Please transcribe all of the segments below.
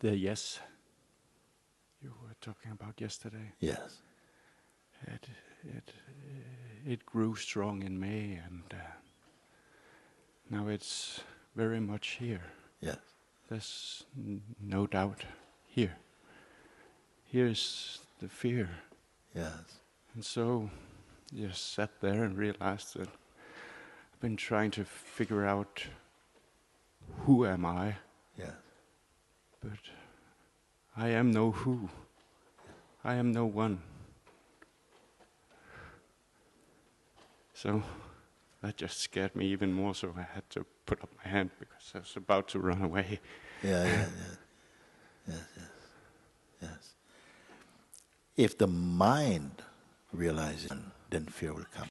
The yes you were talking about yesterday. Yes. It it it grew strong in me, and now it's very much here. Yes. There's no doubt here. Here's the fear. Yes. And so just sat there and realized that I've been trying to figure out who am I, Yes. but I am no who. I am no one. So that just scared me even more, so I had to put up my hand because I was about to run away. Yeah, yeah, yeah. Yes, yes, yes. If the mind realizes, then fear will come.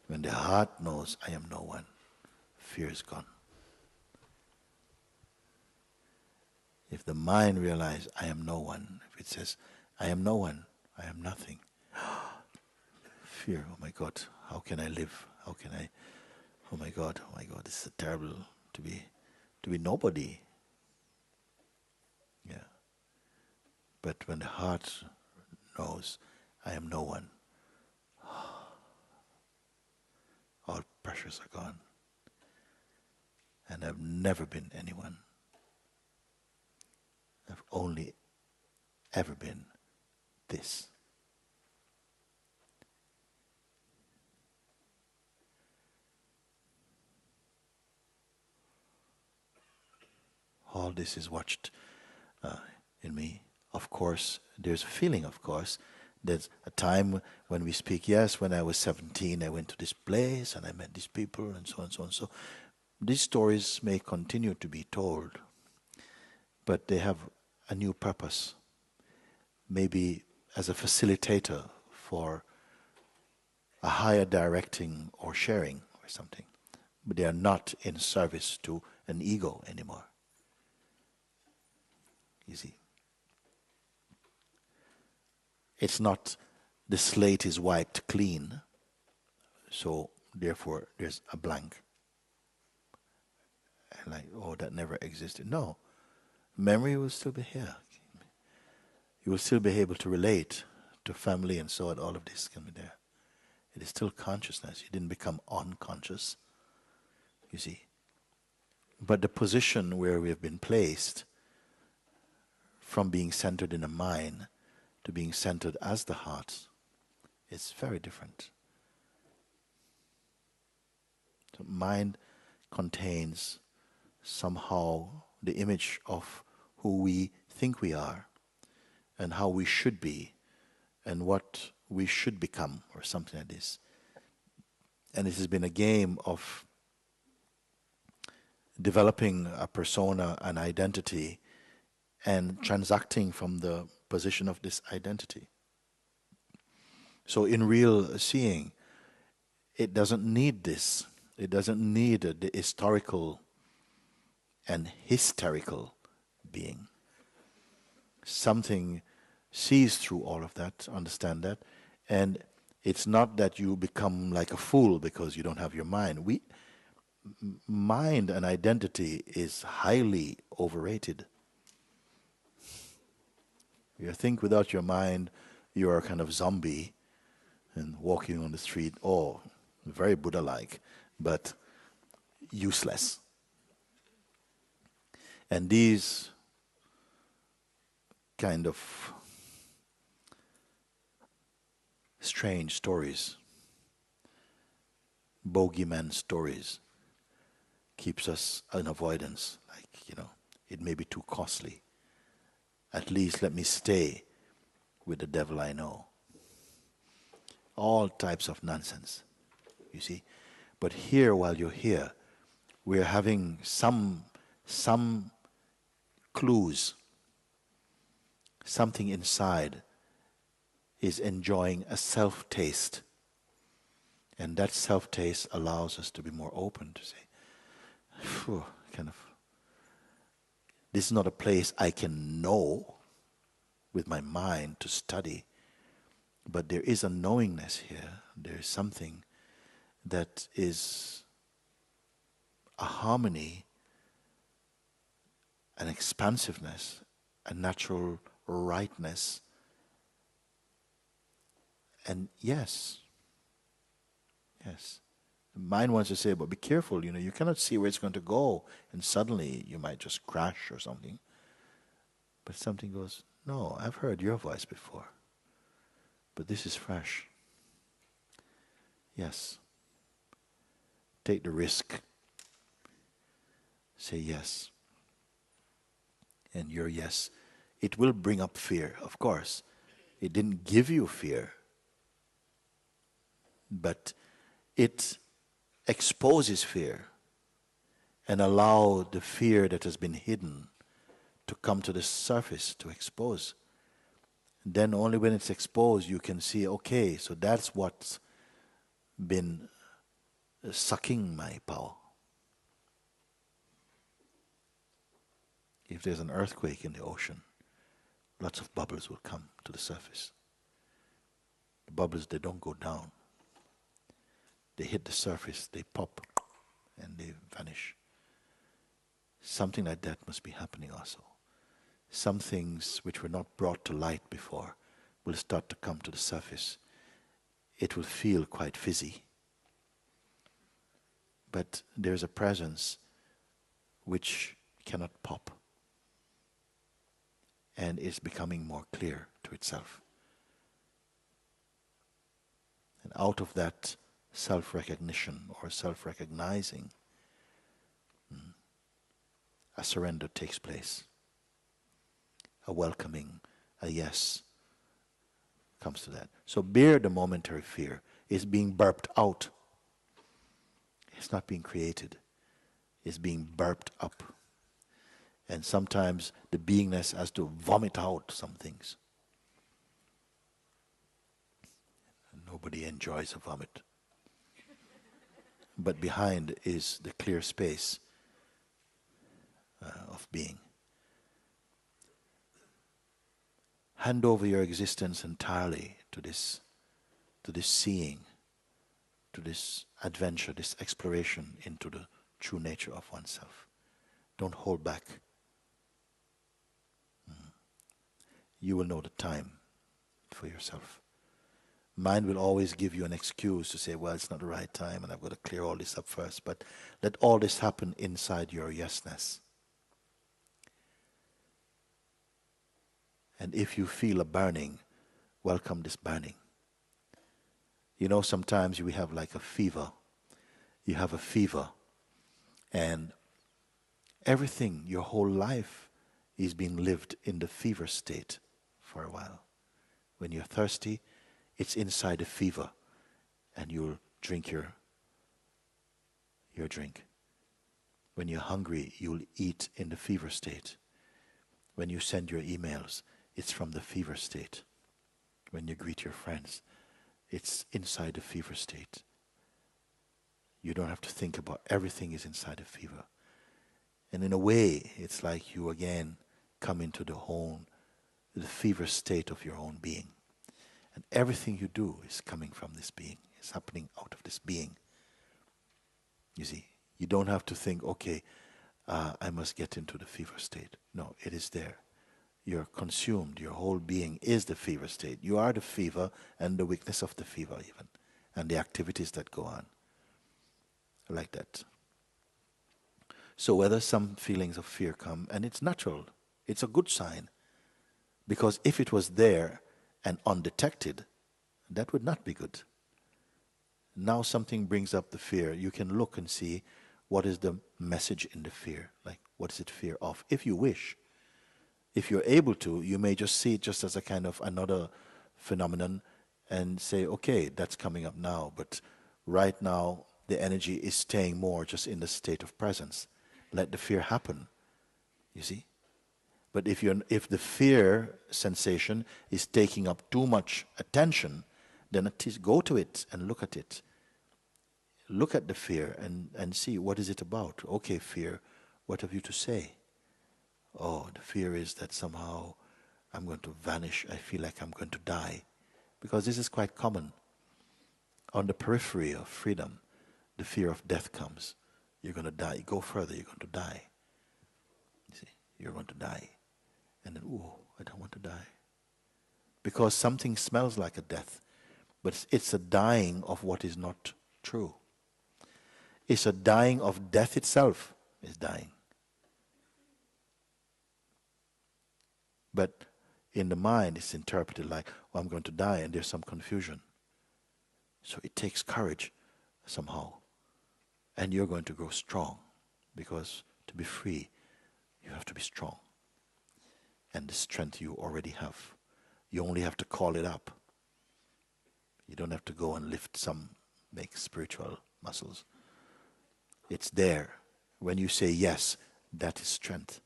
When the heart knows, I am no one, fear is gone. If the mind realizes, I am no one, if it says, I am no one, I am nothing, fear, oh my God, how can I live? How can I, oh my God, this is terrible to be nobody. Yeah. But when the heart knows, I am no one, all pressures are gone. And I've never been anyone. I've only ever been this. All this is watched in me. Of course, there's a feeling, of course. There's a time when we speak, yes, when I was 17, I went to this place and I met these people and so on and so on. So these stories may continue to be told, but they have a new purpose. Maybe as a facilitator for a higher directing or sharing or something. But they are not in service to an ego anymore. You see. It's not the slate is wiped clean, so therefore there's a blank. And like, oh, that never existed. No. Memory will still be here. You will still be able to relate to family and so on, all of this can be there. It is still consciousness. You didn't become unconscious, you see. But the position where we have been placed, from being centered in the mind to being centered as the heart, is very different. The mind contains somehow the image of who we think we are and how we should be and what we should become or something like this. And it has been a game of developing a persona, an identity, and transacting from the position of this identity. So in real seeing, it doesn't need this. It doesn't need the historical and hysterical being. Something sees through all of that, understand that, and it's not that you become like a fool because you don't have your mind. Mind and identity is highly overrated. You think without your mind, you're a kind of zombie and walking on the street, oh, very Buddha-like, but useless. And these kind of strange stories, bogeyman stories, keeps us in avoidance. Like, it may be too costly. At least let me stay with the devil I know. All types of nonsense, you see. But here, while you're here, we're having some clues. Something inside is enjoying a self-taste. And that self-taste allows us to be more open to say, kind of, This is not a place I can know with my mind to study, but there is a knowingness here. There is something that is a harmony, an expansiveness, a natural rightness. And yes, the mind wants to say, but be careful, you cannot see where it's going to go, and suddenly you might just crash or something. But something goes, no, I've heard your voice before, but this is fresh. Yes. Take the risk. Say yes. And your yes, it will bring up fear, of course. It didn't give you fear, but it exposes fear and allow the fear that has been hidden to come to the surface, to expose. Then only when it's exposed you can see, okay, so that's what's been sucking my power. If there's an earthquake in the ocean, lots of bubbles will come to the surface. The bubbles, they don't go down. They hit the surface, they pop, and they vanish. Something like that must be happening also. Some things which were not brought to light before will start to come to the surface. It will feel quite fizzy. But there's a presence which cannot pop. And is becoming more clear to itself. And out of that self-recognition or self-recognizing, a surrender takes place. A welcoming, a yes comes to that. So bear the momentary fear. It's being burped out. It's not being created. It's being burped up. And sometimes the beingness has to vomit out some things. Nobody enjoys a vomit. But behind is the clear space of being. Hand over your existence entirely to this seeing, to this adventure, this exploration into the true nature of oneself. Don't hold back. You will know the time for yourself. Mind will always give you an excuse to say, well, it's not the right time and I've got to clear all this up first. But let all this happen inside your yesness. And if you feel a burning, welcome this burning. Sometimes we have like a fever. You have a fever. And everything, your whole life is being lived in the fever state for a while. When you're thirsty, it's inside the fever, and you'll drink your drink. When you're hungry, you'll eat in the fever state. When you send your emails, it's from the fever state. When you greet your friends, it's inside the fever state. You don't have to think about everything is inside the fever. And in a way, it's like you again come into the fever state of your own being. And everything you do is coming from this being. It's happening out of this being. You see, you don't have to think, okay, I must get into the fever state. No, it is there. You're consumed. Your whole being is the fever state. You are the fever and the weakness of the fever even. And the activities that go on. Like that. So whether some feelings of fear come, and it's natural, it's a good sign. Because if it was there and undetected, that would not be good. Now something brings up the fear. You can look and see what is the message in the fear. Like, what is it fear of? If you wish. If you're able to, you may just see it just as a kind of another phenomenon and say, okay, that's coming up now. But right now, the energy is staying more just in the state of presence. Let the fear happen. You see? But if the fear sensation is taking up too much attention, then at least go to it and look at it. Look at the fear and see what is it about. Okay, fear, what have you to say? Oh, the fear is that somehow I'm going to vanish. I feel like I'm going to die. Because this is quite common. On the periphery of freedom, the fear of death comes. You're going to die. You go further, you're going to die. You see, you're going to die. And then, oh, I don't want to die. Because something smells like a death. But it's a dying of what is not true. It's a dying of death itself is dying. But in the mind, it's interpreted like, oh, I'm going to die, and there's some confusion. So it takes courage somehow. And you're going to grow strong. Because to be free, you have to be strong. And the strength you already have. You only have to call it up. You don't have to go and lift some, make spiritual muscles. It's there. When you say yes, that is strength.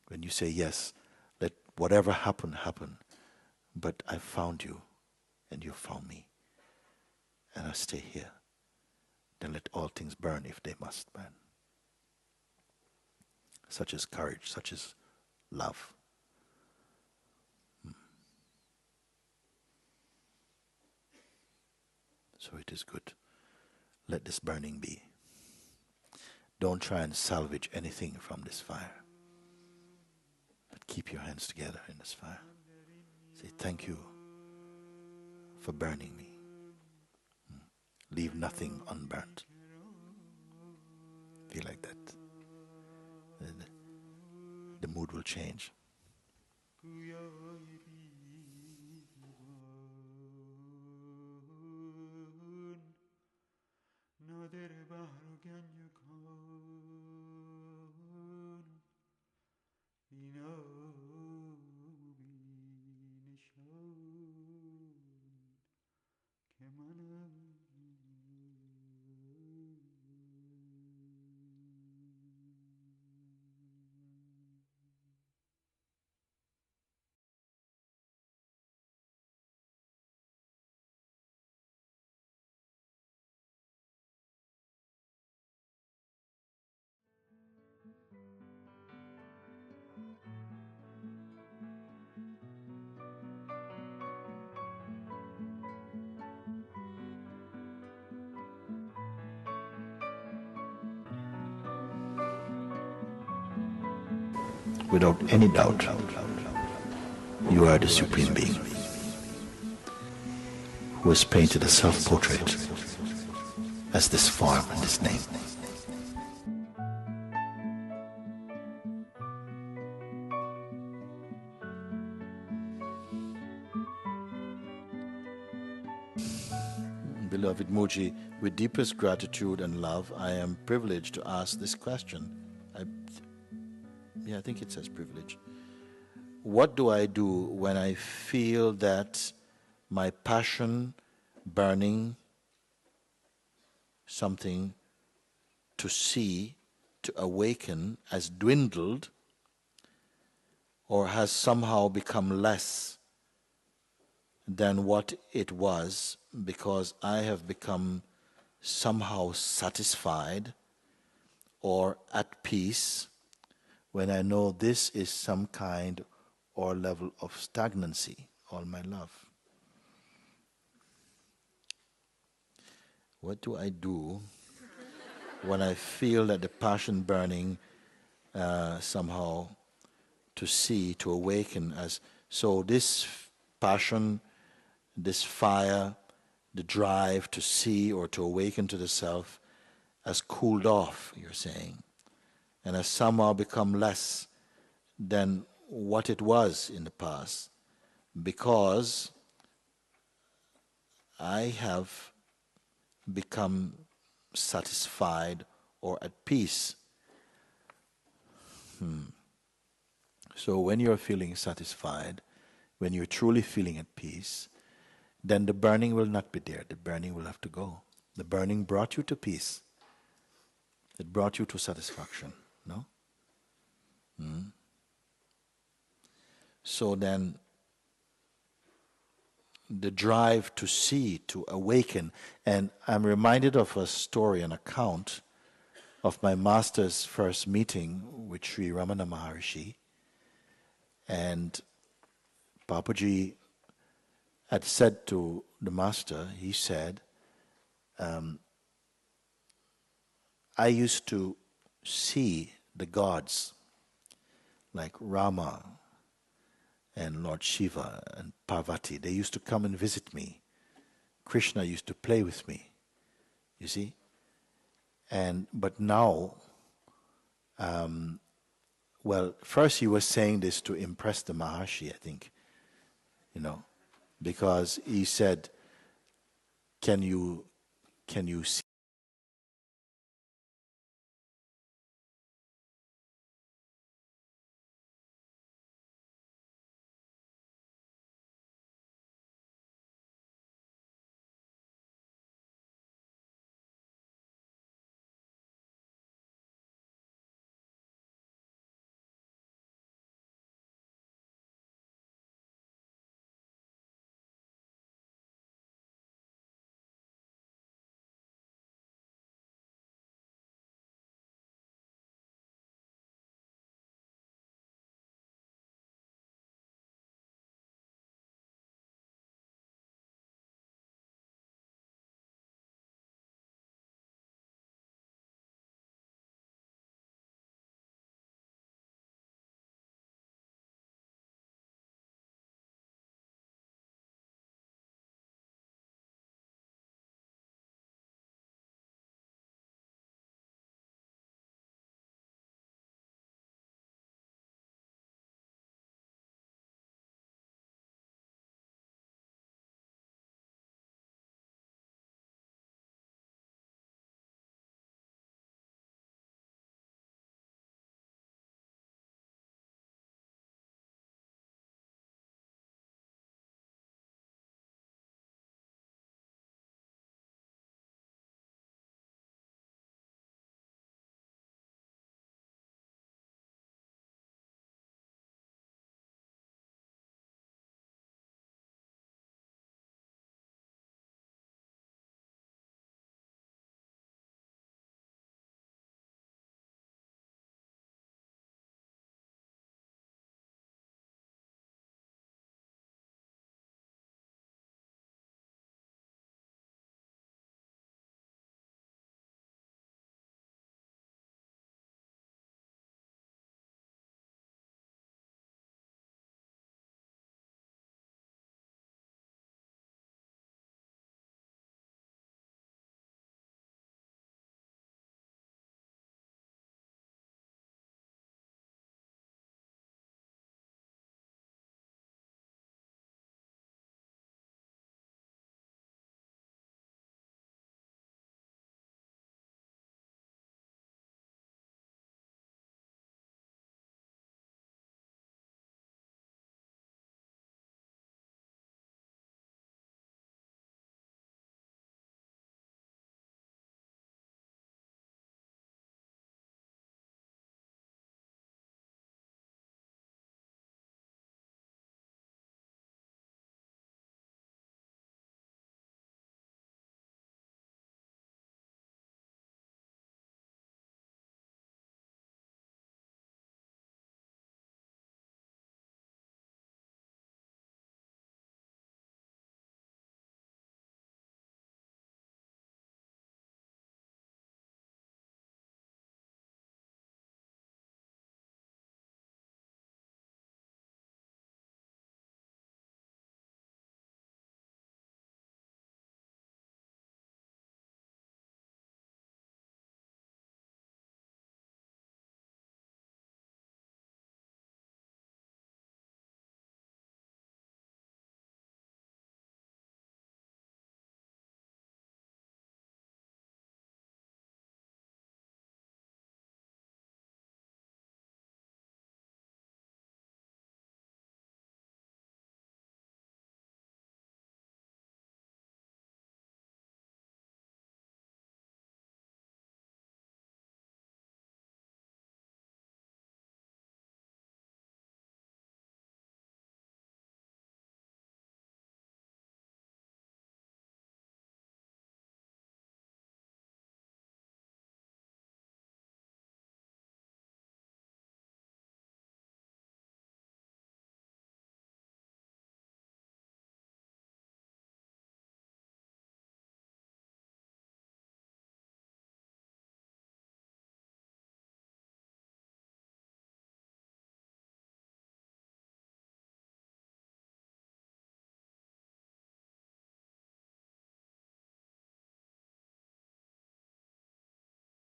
When you say yes, let whatever happen, happen. But I found you, and you found me. And I stay here. Then let all things burn if they must burn. Such as courage, such as love. So it is good. Let this burning be. Don't try and salvage anything from this fire. But keep your hands together in this fire. Say, thank you for burning me. Leave nothing unburnt. Feel like that. The mood will change. Without any doubt, you are the Supreme Being who has painted a self-portrait as this form and this name. Beloved Mooji, with deepest gratitude and love, I am privileged to ask this question. I think it says privilege. What do I do when I feel that my passion burning something to see, to awaken, has dwindled or has somehow become less than what it was because I have become somehow satisfied or at peace, when I know this is some kind or level of stagnancy, all my love? What do I do when I feel that the passion burning somehow to see, to awaken as, so this passion, this fire, the drive to see or to awaken to the self has cooled off, you're saying, and has somehow become less than what it was in the past because I have become satisfied or at peace. So when you're feeling satisfied, when you're truly feeling at peace, then the burning will not be there. The burning will have to go. The burning brought you to peace. It brought you to satisfaction, no? So then, the drive to see, to awaken, and I'm reminded of a story, an account of my master's first meeting with Sri Ramana Maharshi, and Papaji had said to the master, he said, I used to see the gods like Rama and Lord Shiva and Parvati. They used to come and visit me. Krishna used to play with me, you see. But now, well, first he was saying this to impress the Maharshi, I think, because he said, can you see